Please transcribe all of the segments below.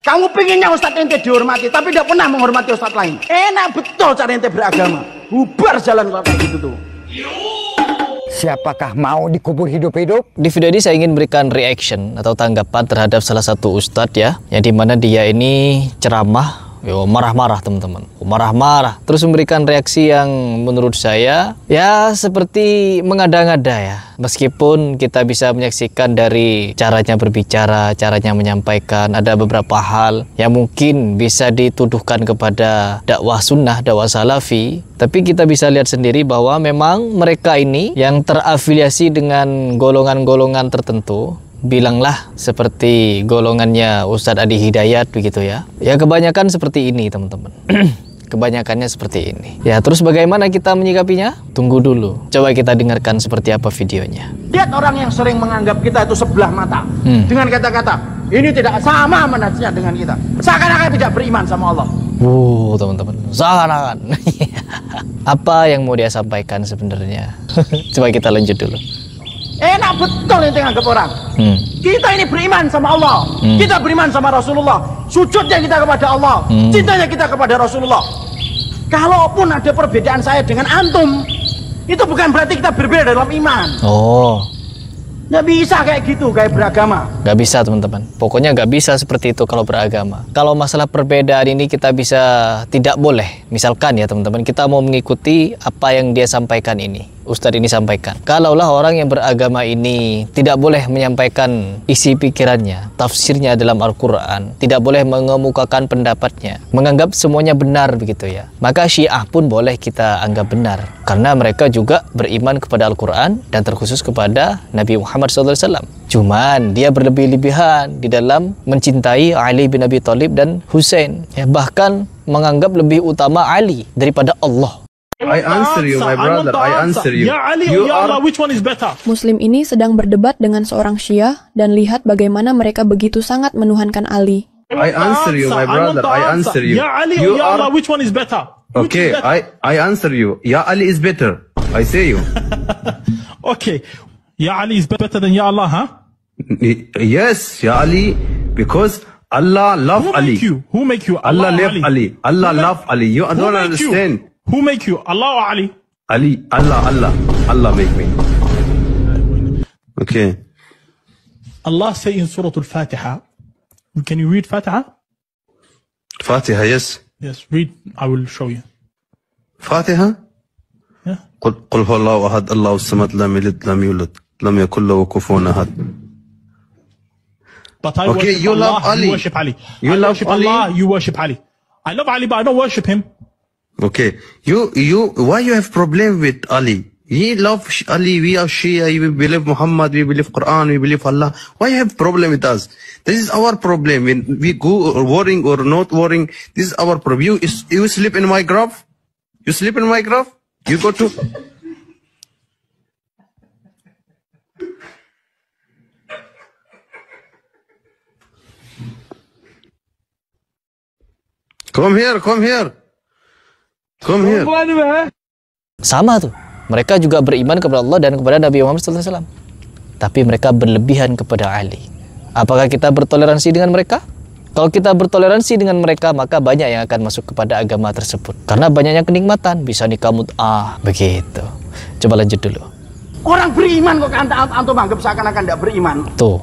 Kamu pinginnya ustadz ente dihormati, tapi tidak pernah menghormati ustadz lain. Enak betul cara ente beragama. Bubar jalan kalau kayak gitu tuh. Siapakah mau dikubur hidup-hidup? Di video ini saya ingin berikan reaction atau tanggapan terhadap salah satu ustadz ya, yang dimana dia ini ceramah, marah-marah teman-teman, marah-marah, terus memberikan reaksi yang menurut saya ya seperti mengada-ngada ya. Meskipun kita bisa menyaksikan dari caranya berbicara, caranya menyampaikan, ada beberapa hal yang mungkin bisa dituduhkan kepada dakwah sunnah, dakwah salafi, tapi kita bisa lihat sendiri bahwa memang mereka ini yang terafiliasi dengan golongan-golongan tertentu, bilanglah seperti golongannya Ustadz Adi Hidayat begitu ya. Ya kebanyakan seperti ini teman-teman. Kebanyakannya seperti ini. Ya terus bagaimana kita menyikapinya? Tunggu dulu. Coba kita dengarkan seperti apa videonya. Lihat orang yang sering menganggap kita itu sebelah mata. Dengan kata-kata, ini tidak sama manhajnya dengan kita. Seakan-akan tidak beriman sama Allah. Teman-teman. Seakan-akan. Apa yang mau dia sampaikan sebenarnya? Coba kita lanjut dulu. Enak betul ente nganggap orang. Kita ini beriman sama Allah. Kita beriman sama Rasulullah. Sujudnya kita kepada Allah. Cintanya kita kepada Rasulullah. Kalaupun ada perbedaan saya dengan antum, itu bukan berarti kita berbeda dalam iman. Nggak bisa kayak gitu, kayak beragama. Nggak bisa teman-teman. Pokoknya nggak bisa seperti itu kalau beragama. Kalau masalah perbedaan ini kita bisa tidak boleh. Misalkan ya teman-teman, kita mau mengikuti apa yang dia sampaikan ini. Ustadz ini sampaikan. Kalaulah orang yang beragama ini tidak boleh menyampaikan isi pikirannya, tafsirnya dalam Al-Quran, tidak boleh mengemukakan pendapatnya, menganggap semuanya benar begitu ya. Maka Syiah pun boleh kita anggap benar. Karena mereka juga beriman kepada Al-Quran dan terkhusus kepada Nabi Muhammad SAW. Cuman dia berlebih-lebihan di dalam mencintai Ali bin Abi Thalib dan Hussein. Ya, bahkan menganggap lebih utama Ali daripada Allah. I answer you, my brother. I answer you. Ya Ali, ya Allah, which one is better? Muslim ini sedang berdebat dengan seorang Syiah dan lihat bagaimana mereka begitu sangat menuhankan Ali. I answer you, my brother. I answer you. Ya Ali, ya Allah, which one is better? Okay, I answer you. Ya Ali is better. I say you. Okay, Ya Ali is better than Ya Allah, huh? Yes, Ya Ali, because Allah love Ali. Who make you? Allah love Ali. Allah love Ali. You don't understand. Who make you? Allah or Ali? Ali, Allah make me. Okay. Allah say in Surah Al-Fatiha. Can you read Fatiha? Fatiha, yes. Yes, read. I will show you. Fatiha? Yeah. قل هو الله أحد الله الصمد لم يلد لم يولد لم يكن له كفوا أحد. But I okay, worship you Allah, love Ali. You worship Ali. You I love worship Ali. Allah, you worship Ali. I love Ali, but I don't worship him. Okay, why you have problem with Ali? He love Ali, we are Shia, we believe Muhammad, we believe Quran, we believe Allah. Why you have problem with us? This is our problem. When we go worrying or not worrying, this is our problem. You sleep in my grave? You sleep in my grave? You go to... Come here. Come here. Sama tuh. Mereka juga beriman kepada Allah dan kepada Nabi Muhammad SAW. Tapi mereka berlebihan kepada Ali. Apakah kita bertoleransi dengan mereka? Kalau kita bertoleransi dengan mereka, maka banyak yang akan masuk kepada agama tersebut. Karena banyaknya kenikmatan. Bisa nikah mut'ah. Begitu. Coba lanjut dulu. Orang beriman kok antum anggap seakan-akan tidak beriman. Tuh.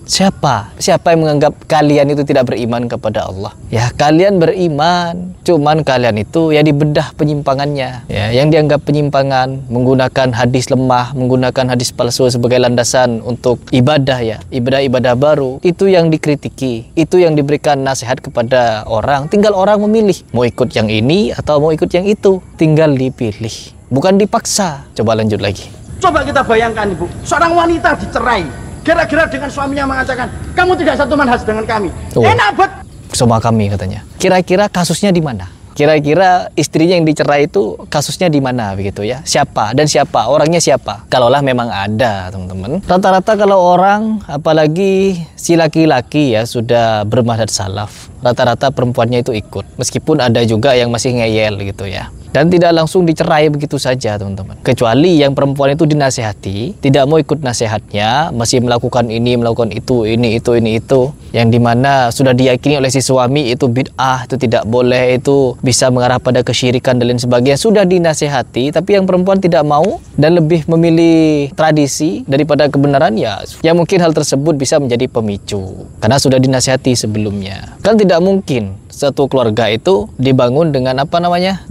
Siapa yang menganggap kalian itu tidak beriman kepada Allah? Ya kalian beriman, cuman kalian itu ya dibedah penyimpangannya. Ya, yang dianggap penyimpangan, menggunakan hadis lemah, menggunakan hadis palsu sebagai landasan untuk ibadah ya, ibadah baru, itu yang dikritiki, itu yang diberikan nasihat kepada orang. Tinggal orang memilih, mau ikut yang ini atau mau ikut yang itu, tinggal dipilih, bukan dipaksa. Coba lanjut lagi. Coba kita bayangkan Ibu, seorang wanita dicerai. Gara-gara dengan suaminya mengatakan, kamu tidak satu manhaj dengan kami. Enak bet. Sama kami katanya. Kira-kira kasusnya di mana? Kira-kira istrinya yang dicerai itu kasusnya di mana begitu ya? Siapa dan siapa? Orangnya siapa? Kalaulah memang ada, teman-teman. Rata-rata kalau orang, apalagi si laki-laki ya sudah bermanhaj salaf, rata-rata perempuannya itu ikut. Meskipun ada juga yang masih ngeyel gitu ya. Dan tidak langsung dicerai begitu saja, teman-teman. Kecuali yang perempuan itu dinasehati, tidak mau ikut nasihatnya, masih melakukan ini, melakukan itu, ini, itu. yang dimana sudah diyakini oleh si suami itu bid'ah, itu tidak boleh, itu bisa mengarah pada kesyirikan dan lain sebagainya, sudah dinasihati, tapi yang perempuan tidak mau dan lebih memilih tradisi daripada kebenaran, ya mungkin hal tersebut bisa menjadi pemicu karena sudah dinasihati sebelumnya. Kan tidak mungkin satu keluarga itu dibangun dengan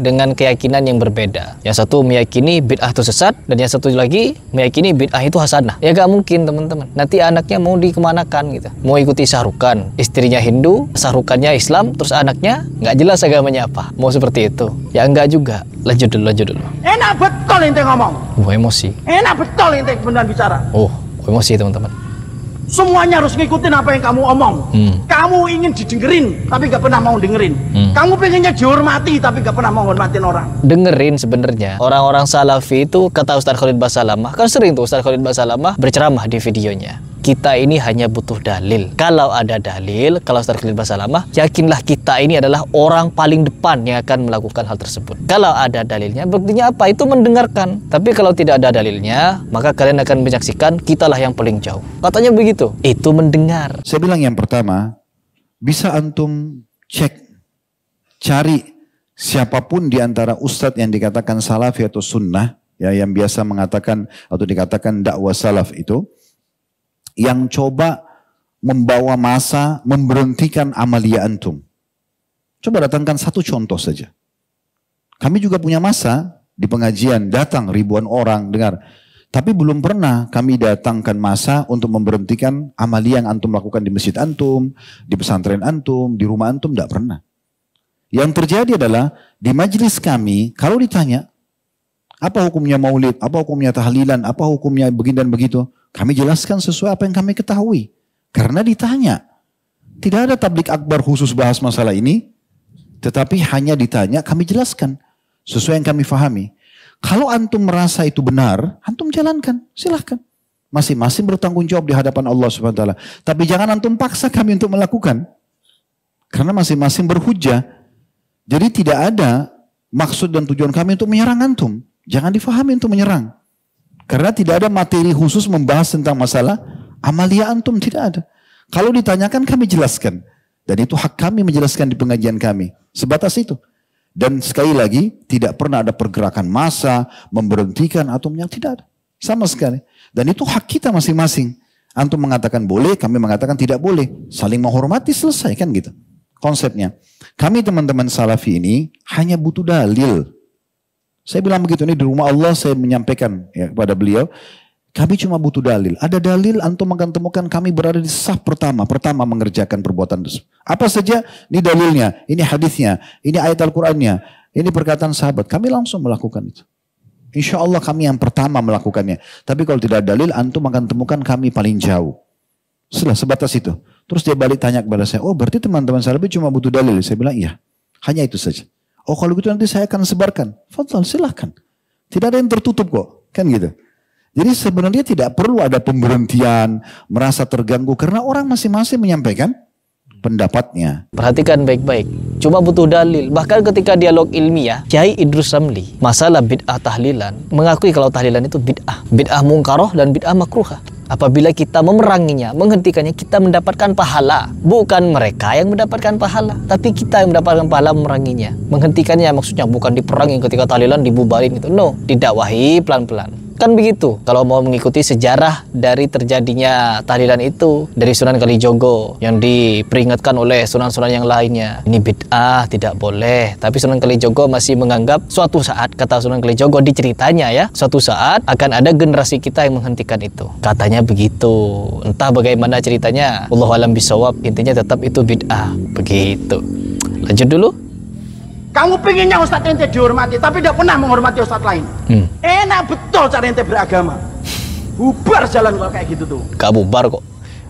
dengan keyakinan yang berbeda. Yang satu meyakini bid'ah itu sesat dan yang satu lagi meyakini bid'ah itu hasanah. Ya gak mungkin teman-teman. Nanti anaknya mau dikemanakan gitu. Mau ikuti Sahrukan, istrinya Hindu, Sahrukannya Islam, terus anaknya nggak jelas agamanya apa. Mau seperti itu? Ya enggak juga. Lanjut dulu. Enak betul ente ngomong. Emosi. Enak betul ente beneran bicara. Emosi teman-teman. Semuanya harus ngikutin apa yang kamu omong. Kamu ingin didengerin, tapi gak pernah mau dengerin. Kamu pengennya dihormati, tapi gak pernah mau hormatin orang. Dengerin sebenarnya. Orang-orang Salafi itu, kata Ustaz Khalid Basalamah, kan sering tuh Ustaz Khalid Basalamah berceramah di videonya. Kita ini hanya butuh dalil. Kalau ada dalil, kalau Ustaz Khalid Basalamah, yakinlah kita ini adalah orang paling depan yang akan melakukan hal tersebut. Kalau ada dalilnya, buktinya apa? Itu mendengarkan. Tapi kalau tidak ada dalilnya, maka kalian akan menyaksikan kitalah yang paling jauh. Katanya begitu. Itu mendengar. Saya bilang yang pertama, bisa antum cari siapapun di antara ustadz yang dikatakan salafi atau sunnah, ya, yang biasa mengatakan atau dikatakan dakwah salaf itu, yang coba membawa masa memberhentikan amalia antum. Coba datangkan satu contoh saja. Kami juga punya masa di pengajian, datang ribuan orang dengar. Tapi belum pernah kami datangkan masa untuk memberhentikan amalia yang antum lakukan di masjid antum, di pesantren antum, di rumah antum, tidak pernah. Yang terjadi adalah di majelis kami, kalau ditanya, apa hukumnya maulid, apa hukumnya tahlilan, apa hukumnya begini dan begitu, kami jelaskan sesuai apa yang kami ketahui. Karena ditanya. Tidak ada tablik akbar khusus bahas masalah ini. Tetapi hanya ditanya, kami jelaskan. Sesuai yang kami fahami. Kalau antum merasa itu benar, antum jalankan. Silahkan. Masing-masing bertanggung jawab di hadapan Allah SWT. Tapi jangan antum paksa kami untuk melakukan. Karena masing-masing berhujjah. Jadi tidak ada maksud dan tujuan kami untuk menyerang antum. Jangan difahami untuk menyerang. Karena tidak ada materi khusus membahas tentang masalah amalia antum, tidak ada. Kalau ditanyakan kami jelaskan. Dan itu hak kami menjelaskan di pengajian kami. Sebatas itu. Dan sekali lagi tidak pernah ada pergerakan massa, memberhentikan atau tidak ada. Sama sekali. Dan itu hak kita masing-masing. Antum mengatakan boleh, kami mengatakan tidak boleh. Saling menghormati, selesai kan gitu. Konsepnya. Kami teman-teman salafi ini hanya butuh dalil. Saya bilang begitu, ini di rumah Allah saya menyampaikan ya, kepada beliau. Kami cuma butuh dalil. Ada dalil, antum akan temukan kami berada di saf pertama mengerjakan perbuatan tersebut. Apa saja, ini dalilnya, ini hadisnya, ini ayat Al-Qur'annya, ini perkataan sahabat. Kami langsung melakukan itu. Insya Allah kami yang pertama melakukannya. Tapi kalau tidak ada dalil, antum akan temukan kami paling jauh. Sebatas itu. Terus dia balik tanya kepada saya, oh berarti teman-teman salafi cuma butuh dalil. Saya bilang iya, hanya itu saja. Oh kalau gitu nanti saya akan sebarkan. Fadhal, silahkan. Tidak ada yang tertutup kok. Kan gitu. Jadi sebenarnya tidak perlu ada pemberhentian, merasa terganggu. Karena orang masing-masing menyampaikan pendapatnya. Perhatikan baik-baik. Cuma butuh dalil. Bahkan ketika dialog ilmiah, Kiai Idrus Ramli, masalah bid'ah tahlilan, mengakui kalau tahlilan itu bid'ah. Bid'ah mungkaroh dan bid'ah makruhah. Apabila kita memeranginya, menghentikannya, kita mendapatkan pahala. Bukan mereka yang mendapatkan pahala, tapi kita yang mendapatkan pahala memeranginya. Menghentikannya maksudnya bukan diperangi ketika tahlilan dibubarin gitu. No, didakwahi pelan-pelan. Kan begitu. Kalau mau mengikuti sejarah dari terjadinya tahlilan itu dari Sunan Kalijogo yang diperingatkan oleh sunan-sunan yang lainnya. Ini bid'ah, tidak boleh. Tapi Sunan Kalijogo masih menganggap suatu saat, kata Sunan Kalijogo di ceritanya ya, suatu saat akan ada generasi kita yang menghentikan itu. Katanya begitu. Entah bagaimana ceritanya. Wallahu a'lam bishawab. Intinya tetap itu bid'ah. Begitu. Lanjut dulu. Kamu pengennya Ustadz ente dihormati, tapi tidak pernah menghormati Ustadz lain. Enak betul cara ente beragama. Bubar jalan kalau kayak gitu tuh. Gak bubar kok.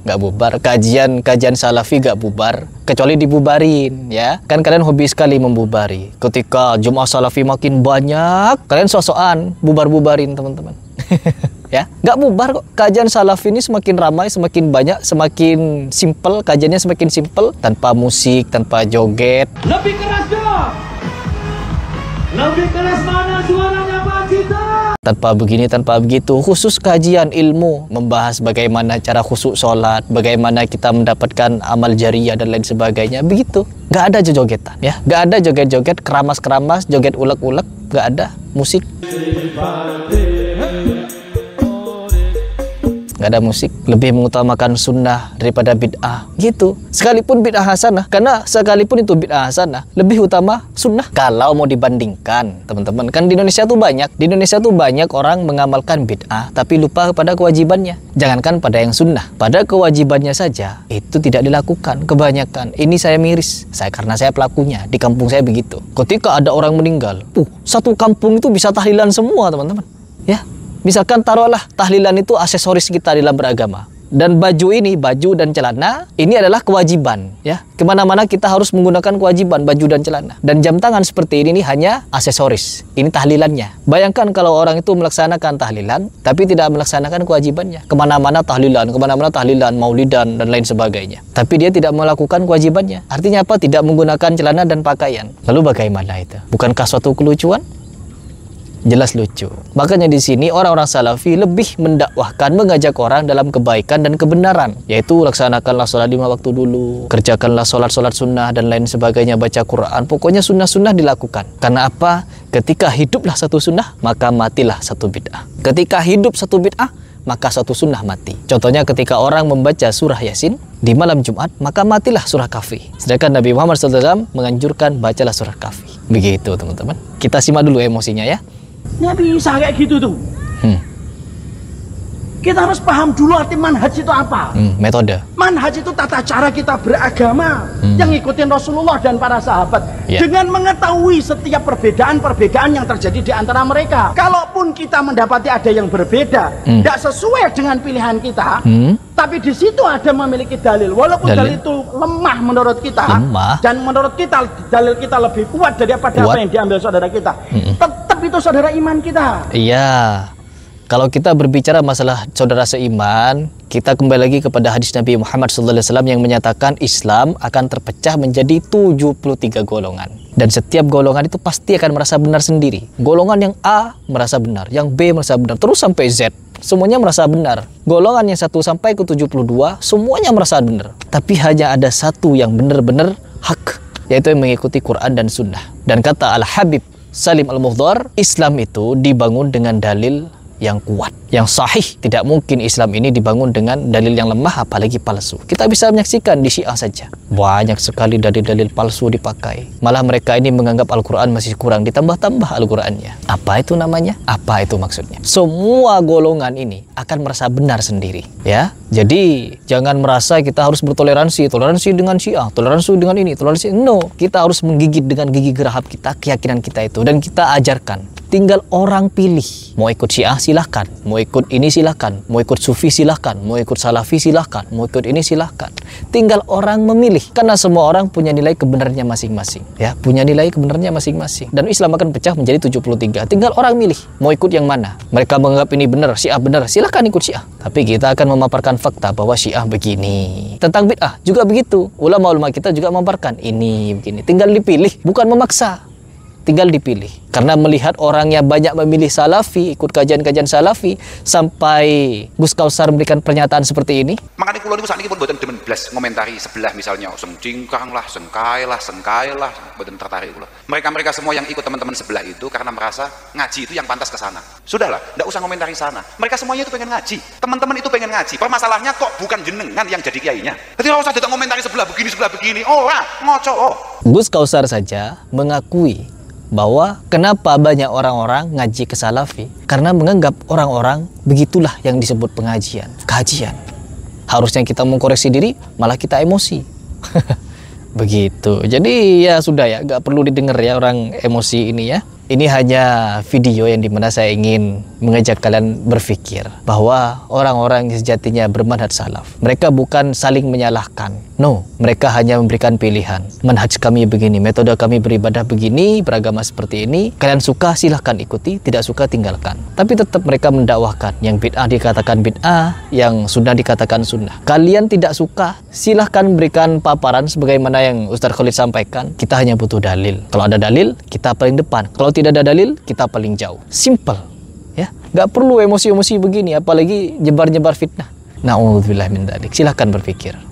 Gak bubar. Kajian salafi gak bubar. Kecuali dibubarin ya. Kan kalian hobi sekali membubari. Ketika Jum'ah salafi makin banyak, kalian sok-sokan bubar-bubarin teman-teman. Ya, nggak bubar kok. Kajian salafi ini semakin ramai, semakin banyak, semakin simple. Kajiannya semakin simple, tanpa musik, tanpa joget. Lebih keras dong. Lebih keras mana suaranya Pak Cita? Tanpa begini, tanpa begitu, khusus kajian ilmu membahas bagaimana cara khusyuk sholat, bagaimana kita mendapatkan amal jariyah dan lain sebagainya, begitu. Gak ada jogetan, ya, gak ada joget-joget, keramas-keramas, joget ulek-ulek, gak ada musik. Gak ada musik, lebih mengutamakan sunnah daripada bid'ah, gitu. Sekalipun bid'ah hasanah, karena sekalipun itu bid'ah hasanah, lebih utama sunnah. Kalau mau dibandingkan, teman-teman, kan di Indonesia tuh banyak orang mengamalkan bid'ah, tapi lupa kepada kewajibannya. Jangankan pada yang sunnah, pada kewajibannya saja, itu tidak dilakukan. Kebanyakan, ini saya miris, karena saya pelakunya, di kampung saya begitu. Ketika ada orang meninggal, satu kampung itu bisa tahlilan semua, teman-teman. Ya. Misalkan taruhlah tahlilan itu aksesoris kita dalam beragama. Dan baju ini, baju dan celana, ini adalah kewajiban. Ya, kemana-mana kita harus menggunakan kewajiban, baju dan celana. Dan jam tangan seperti ini hanya aksesoris. Ini tahlilannya. Bayangkan kalau orang itu melaksanakan tahlilan, tapi tidak melaksanakan kewajibannya. Kemana-mana tahlilan, maulidan, dan lain sebagainya. Tapi dia tidak melakukan kewajibannya. Artinya apa? Tidak menggunakan celana dan pakaian. Lalu bagaimana itu? Bukankah suatu kelucuan? Jelas lucu. Makanya di sini orang-orang salafi lebih mendakwahkan, mengajak orang dalam kebaikan dan kebenaran, yaitu laksanakanlah sholat 5 waktu dulu, kerjakanlah sholat sunnah dan lain sebagainya, baca Quran. Pokoknya sunnah-sunnah dilakukan. Karena apa? Ketika hiduplah satu sunnah, maka matilah satu bid'ah. Ketika hidup satu bid'ah, maka satu sunnah mati. Contohnya ketika orang membaca surah Yasin di malam Jumat, maka matilah surah Kahfi. Sedangkan Nabi Muhammad SAW menganjurkan bacalah surah Kahfi. Begitu, teman-teman. Kita simak dulu emosinya ya. Nggak bisa kayak gitu tuh. Kita harus paham dulu arti manhaj itu apa. Metode. Manhaj itu tata cara kita beragama yang ngikutin Rasulullah dan para sahabat. Dengan mengetahui setiap perbedaan-perbedaan yang terjadi di antara mereka. Kalaupun kita mendapati ada yang berbeda, tidak sesuai dengan pilihan kita, tapi di situ ada memiliki dalil. Walaupun dalil itu lemah menurut kita, dan menurut kita dalil kita lebih kuat daripada apa yang diambil saudara kita, tetap itu saudara iman kita. Iya. Kalau kita berbicara masalah saudara seiman, kita kembali lagi kepada hadis Nabi Muhammad SAW yang menyatakan Islam akan terpecah menjadi 73 golongan. Dan setiap golongan itu pasti akan merasa benar sendiri. Golongan yang A merasa benar, yang B merasa benar, terus sampai Z. Semuanya merasa benar. Golongan yang 1 sampai ke 72, semuanya merasa benar. Tapi hanya ada satu yang benar-benar hak, yaitu yang mengikuti Quran dan Sunnah. Dan kata Al-Habib Salim Al-Mukhdar, Islam itu dibangun dengan dalil yang kuat, yang sahih. Tidak mungkin Islam ini dibangun dengan dalil yang lemah, apalagi palsu. Kita bisa menyaksikan di Syiah saja, banyak sekali dalil-dalil palsu dipakai. Malah mereka ini menganggap Al-Quran masih kurang, ditambah-tambah Al-Qurannya. Apa itu namanya? Apa itu maksudnya? Semua golongan ini akan merasa benar sendiri, ya. Jadi jangan merasa kita harus bertoleransi, toleransi dengan Syiah, toleransi dengan ini, toleransi. No, kita harus menggigit dengan gigi gerahap kita keyakinan kita itu, dan kita ajarkan. Tinggal orang pilih. Mau ikut Syiah silahkan, mau ikut ini silahkan, mau ikut Sufi silahkan, mau ikut Salafi silahkan, mau ikut ini silahkan. Tinggal orang memilih. Karena semua orang punya nilai kebenarannya masing-masing, ya, punya nilai kebenarannya masing-masing. Dan Islam akan pecah menjadi 73. Tinggal orang milih mau ikut yang mana. Mereka menganggap ini benar, Syiah benar, silahkan ikut Syiah. Tapi kita akan memaparkan fakta bahwa Syiah begini. Tentang bid'ah juga begitu. Ulama-ulama kita juga memaparkan ini begini. Tinggal dipilih, bukan memaksa. Tinggal dipilih. Karena melihat orangnya banyak memilih Salafi, ikut kajian-kajian Salafi, sampai Gus Kausar memberikan pernyataan seperti ini. Makanya kulo niku sakniki pun mboten demen blas ngomentari sebelah, misalnya seng cingkang lah, sengkai lah, mboten tertarik kulo. Mereka semua yang ikut teman-teman sebelah itu karena merasa ngaji itu yang pantas ke sana. Sudahlah, ndak usah ngomentari sana. Mereka semuanya itu pengen ngaji. Teman-teman itu pengen ngaji. Permasalahannya kok bukan jenengan yang jadi kiainya. Jadi ora usah datang ngomentari sebelah begini. Ora, ngoco. Gus Kausar saja mengakui bahwa kenapa banyak orang-orang ngaji ke Salafi, karena menganggap orang-orang begitulah yang disebut pengajian, kajian. Harusnya kita mengkoreksi diri, malah kita emosi. Begitu. Jadi ya sudah ya, gak perlu didengar ya orang emosi ini ya. Ini hanya video yang dimana saya ingin mengajak kalian berpikir bahwa orang-orang yang sejatinya bermanhaj salaf, mereka bukan saling menyalahkan. No, mereka hanya memberikan pilihan. Manhaj kami begini, metode kami beribadah begini, beragama seperti ini. Kalian suka silahkan ikuti, tidak suka tinggalkan. Tapi tetap mereka mendakwahkan. Yang bid'ah dikatakan bid'ah, yang sunnah dikatakan sunnah. Kalian tidak suka, silahkan berikan paparan sebagaimana yang Ustaz Khalid sampaikan. Kita hanya butuh dalil. Kalau ada dalil, kita paling depan. Kalau tidak ada dalil, kita paling jauh. Simple. Ya, nggak perlu emosi-emosi begini, apalagi nyebar-nyebar fitnah. Na'udzubillah min dzalik. Silahkan berpikir.